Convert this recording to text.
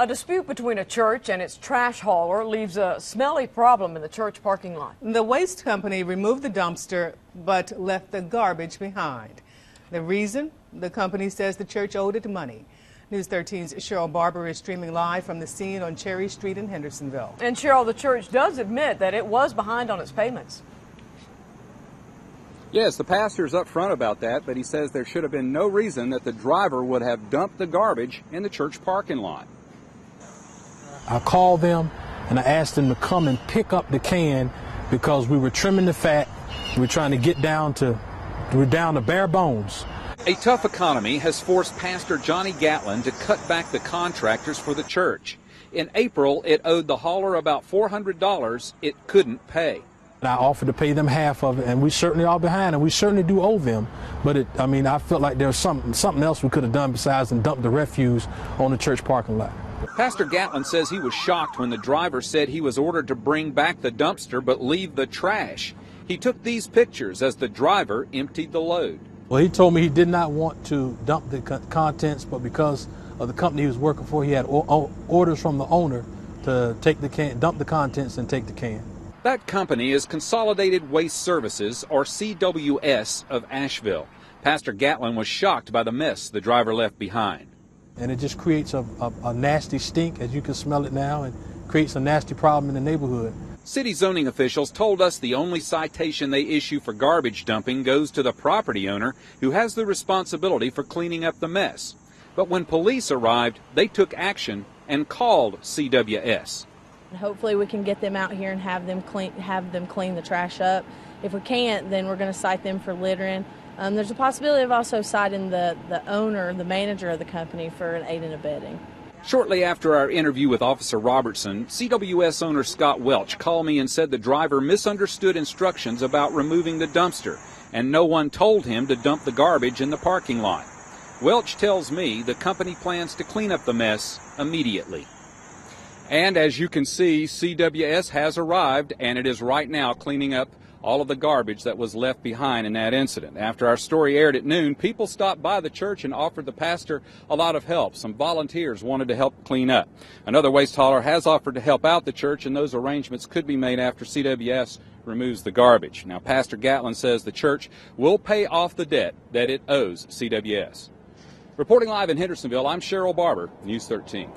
A dispute between a church and its trash hauler leaves a smelly problem in the church parking lot. The waste company removed the dumpster but left the garbage behind. The reason? The company says the church owed it money. News 13's Cheryl Barber is streaming live from the scene on Cherry Street in Hendersonville. And Cheryl, the church does admit that it was behind on its payments. Yes, the pastor's up front about that, but he says there should have been no reason that the driver would have dumped the garbage in the church parking lot. I called them and I asked them to come and pick up the can because we were trimming the fat. We're trying to get down to bare bones. A tough economy has forced Pastor Johnny Gatlin to cut back the contractors for the church. In April, it owed the hauler about $400 it couldn't pay. I offered to pay them half of it, and we certainly are behind, and we certainly do owe them. But I felt like there's something else we could have done besides and dump the refuse on the church parking lot. Pastor Gatlin says he was shocked when the driver said he was ordered to bring back the dumpster but leave the trash. He took these pictures as the driver emptied the load. Well, he told me he did not want to dump the contents, but because of the company he was working for, he had orders from the owner to dump the contents and take the can. That company is Consolidated Waste Services, or CWS, of Asheville. Pastor Gatlin was shocked by the mess the driver left behind. And it just creates a nasty stink, as you can smell it now, and creates a nasty problem in the neighborhood. City zoning officials told us the only citation they issue for garbage dumping goes to the property owner, who has the responsibility for cleaning up the mess. But when police arrived, they took action and called CWS. Hopefully we can get them out here and have them clean the trash up. If we can't, then we're going to cite them for littering. There's a possibility of also citing the owner, the manager of the company, for an aid and abetting. Shortly after our interview with Officer Robertson, CWS owner Scott Welch called me and said the driver misunderstood instructions about removing the dumpster, and no one told him to dump the garbage in the parking lot. Welch tells me the company plans to clean up the mess immediately. And as you can see, CWS has arrived, and it is right now cleaning up all of the garbage that was left behind in that incident. After our story aired at noon, people stopped by the church and offered the pastor a lot of help. Some volunteers wanted to help clean up. Another waste hauler has offered to help out the church, and those arrangements could be made after CWS removes the garbage. Now, Pastor Gatlin says the church will pay off the debt that it owes CWS. Reporting live in Hendersonville, I'm Cheryl Barber, News 13.